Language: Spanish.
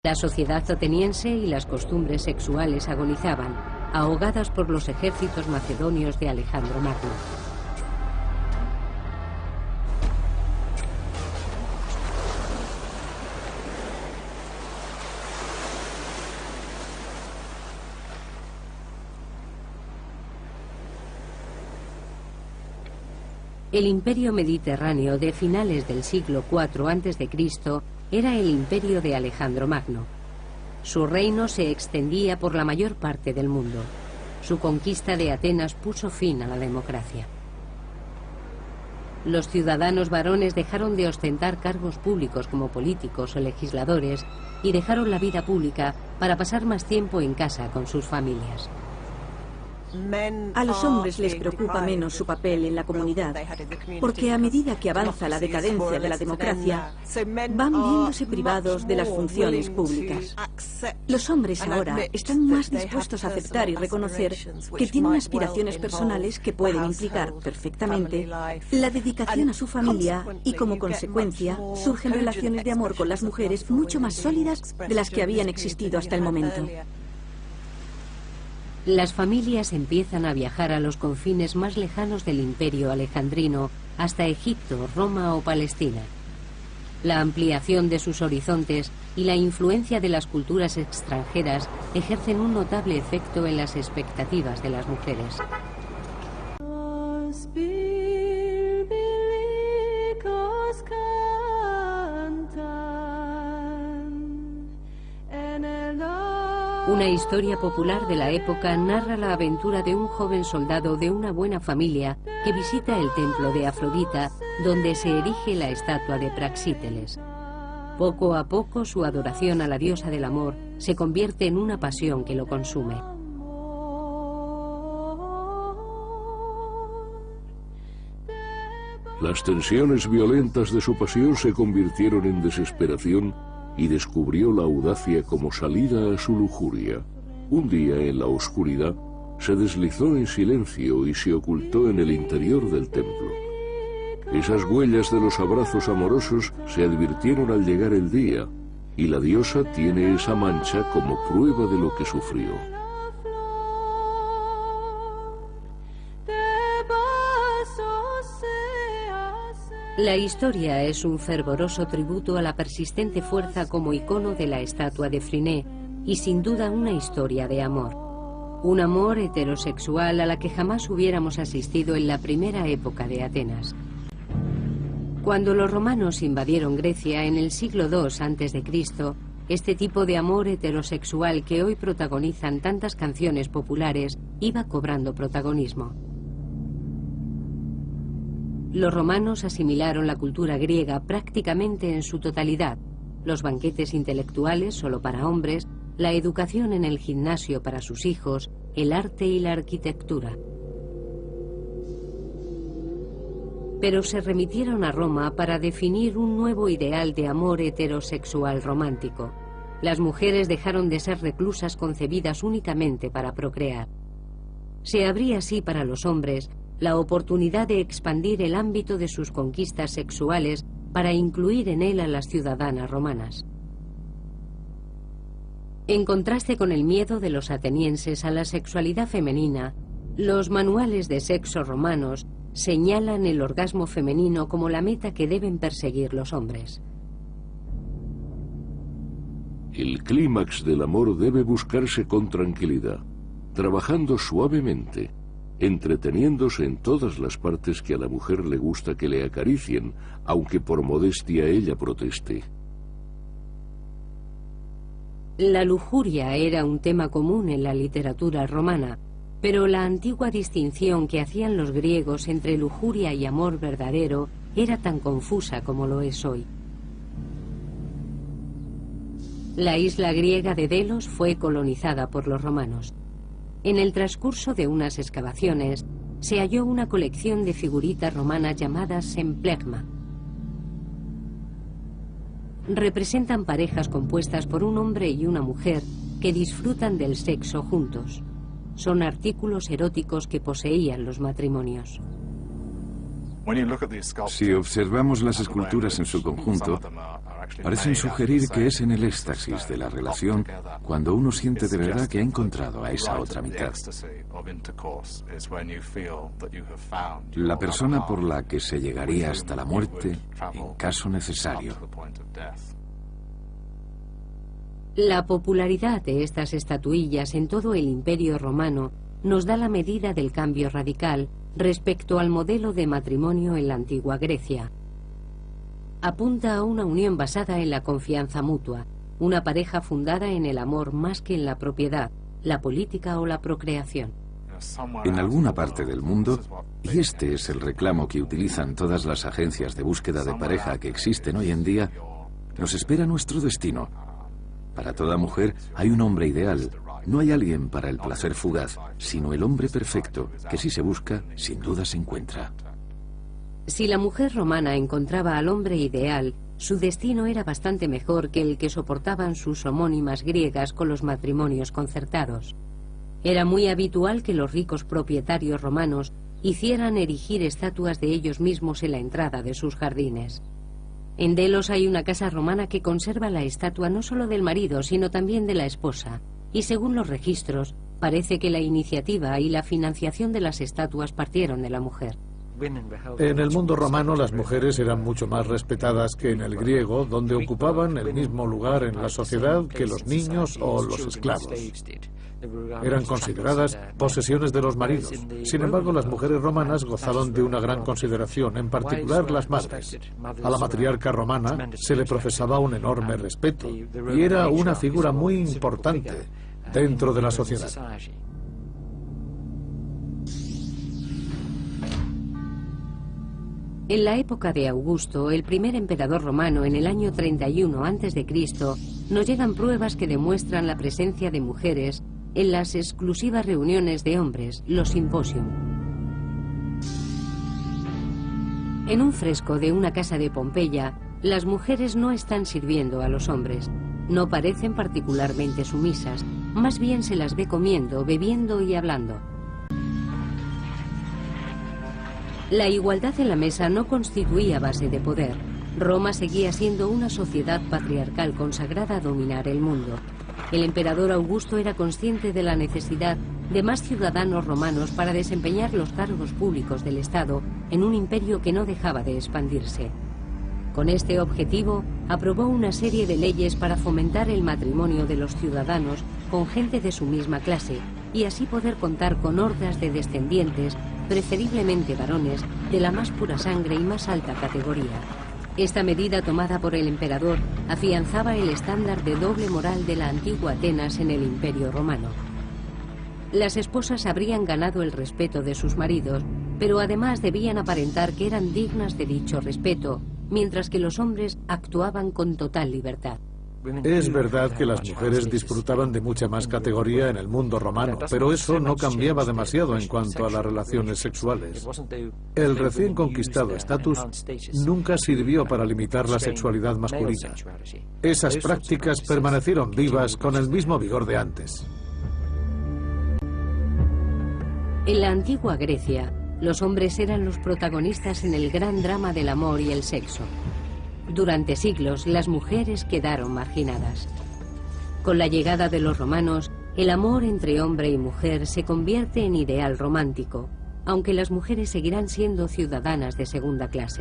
La sociedad ateniense y las costumbres sexuales agonizaban, ahogadas por los ejércitos macedonios de Alejandro Magno. El imperio mediterráneo de finales del siglo IV a.C. era el imperio de Alejandro Magno. Su reino se extendía por la mayor parte del mundo. Su conquista de Atenas puso fin a la democracia. Los ciudadanos varones dejaron de ostentar cargos públicos como políticos o legisladores y dejaron la vida pública para pasar más tiempo en casa con sus familias. A los hombres les preocupa menos su papel en la comunidad, porque a medida que avanza la decadencia de la democracia, van viéndose privados de las funciones públicas. Los hombres ahora están más dispuestos a aceptar y reconocer que tienen aspiraciones personales que pueden implicar perfectamente la dedicación a su familia y, como consecuencia, surgen relaciones de amor con las mujeres mucho más sólidas de las que habían existido hasta el momento. Las familias empiezan a viajar a los confines más lejanos del imperio alejandrino, hasta Egipto, Roma o Palestina. La ampliación de sus horizontes y la influencia de las culturas extranjeras ejercen un notable efecto en las expectativas de las mujeres. Una historia popular de la época narra la aventura de un joven soldado de una buena familia que visita el templo de Afrodita, donde se erige la estatua de Praxíteles. Poco a poco su adoración a la diosa del amor se convierte en una pasión que lo consume. Las tensiones violentas de su pasión se convirtieron en desesperación y descubrió la audacia como salida a su lujuria. Un día, en la oscuridad, se deslizó en silencio y se ocultó en el interior del templo. Esas huellas de los abrazos amorosos se advirtieron al llegar el día, y la diosa tiene esa mancha como prueba de lo que sufrió. La historia es un fervoroso tributo a la persistente fuerza como icono de la estatua de Phryné y sin duda una historia de amor. Un amor heterosexual a la que jamás hubiéramos asistido en la primera época de Atenas. Cuando los romanos invadieron Grecia en el siglo II a.C., este tipo de amor heterosexual que hoy protagonizan tantas canciones populares iba cobrando protagonismo. Los romanos asimilaron la cultura griega prácticamente en su totalidad, los banquetes intelectuales solo para hombres, la educación en el gimnasio para sus hijos, el arte y la arquitectura. Pero se remitieron a Roma para definir un nuevo ideal de amor heterosexual romántico. Las mujeres dejaron de ser reclusas concebidas únicamente para procrear. Se abría así para los hombres la oportunidad de expandir el ámbito de sus conquistas sexuales para incluir en él a las ciudadanas romanas. En contraste con el miedo de los atenienses a la sexualidad femenina, los manuales de sexo romanos señalan el orgasmo femenino como la meta que deben perseguir los hombres. El clímax del amor debe buscarse con tranquilidad, trabajando suavemente, entreteniéndose en todas las partes que a la mujer le gusta que le acaricien, aunque por modestia ella proteste. La lujuria era un tema común en la literatura romana, pero la antigua distinción que hacían los griegos entre lujuria y amor verdadero era tan confusa como lo es hoy. La isla griega de Delos fue colonizada por los romanos. En el transcurso de unas excavaciones, se halló una colección de figuritas romanas llamadas semplegma. Representan parejas compuestas por un hombre y una mujer que disfrutan del sexo juntos. Son artículos eróticos que poseían los matrimonios. Si observamos las esculturas en su conjunto, parecen sugerir que es en el éxtasis de la relación cuando uno siente de verdad que ha encontrado a esa otra mitad. La persona por la que se llegaría hasta la muerte en caso necesario. La popularidad de estas estatuillas en todo el Imperio Romano nos da la medida del cambio radical respecto al modelo de matrimonio en la antigua Grecia. Apunta a una unión basada en la confianza mutua, una pareja fundada en el amor más que en la propiedad, la política o la procreación. En alguna parte del mundo, y este es el reclamo que utilizan todas las agencias de búsqueda de pareja que existen hoy en día, nos espera nuestro destino. Para toda mujer hay un hombre ideal. No hay alguien para el placer fugaz, sino el hombre perfecto, que si se busca, sin duda se encuentra. Si la mujer romana encontraba al hombre ideal, su destino era bastante mejor que el que soportaban sus homónimas griegas con los matrimonios concertados. Era muy habitual que los ricos propietarios romanos hicieran erigir estatuas de ellos mismos en la entrada de sus jardines. En Delos hay una casa romana que conserva la estatua no solo del marido, sino también de la esposa, y según los registros, parece que la iniciativa y la financiación de las estatuas partieron de la mujer. En el mundo romano las mujeres eran mucho más respetadas que en el griego, donde ocupaban el mismo lugar en la sociedad que los niños o los esclavos. Eran consideradas posesiones de los maridos. Sin embargo, las mujeres romanas gozaban de una gran consideración, en particular las madres. A la matriarca romana se le profesaba un enorme respeto y era una figura muy importante dentro de la sociedad. En la época de Augusto, el primer emperador romano, en el año 31 a.C., nos llegan pruebas que demuestran la presencia de mujeres en las exclusivas reuniones de hombres, los simposium. En un fresco de una casa de Pompeya, las mujeres no están sirviendo a los hombres. No parecen particularmente sumisas, más bien se las ve comiendo, bebiendo y hablando. La igualdad en la mesa no constituía base de poder. Roma seguía siendo una sociedad patriarcal consagrada a dominar el mundo. El emperador Augusto era consciente de la necesidad de más ciudadanos romanos para desempeñar los cargos públicos del Estado en un imperio que no dejaba de expandirse. Con este objetivo, aprobó una serie de leyes para fomentar el matrimonio de los ciudadanos con gente de su misma clase y así poder contar con hordas de descendientes, preferiblemente varones, de la más pura sangre y más alta categoría. Esta medida tomada por el emperador afianzaba el estándar de doble moral de la antigua Atenas en el Imperio Romano. Las esposas habrían ganado el respeto de sus maridos, pero además debían aparentar que eran dignas de dicho respeto, mientras que los hombres actuaban con total libertad. Es verdad que las mujeres disfrutaban de mucha más categoría en el mundo romano, pero eso no cambiaba demasiado en cuanto a las relaciones sexuales. El recién conquistado estatus nunca sirvió para limitar la sexualidad masculina. Esas prácticas permanecieron vivas con el mismo vigor de antes. En la antigua Grecia, los hombres eran los protagonistas en el gran drama del amor y el sexo. Durante siglos, las mujeres quedaron marginadas. Con la llegada de los romanos, el amor entre hombre y mujer se convierte en ideal romántico, aunque las mujeres seguirán siendo ciudadanas de segunda clase.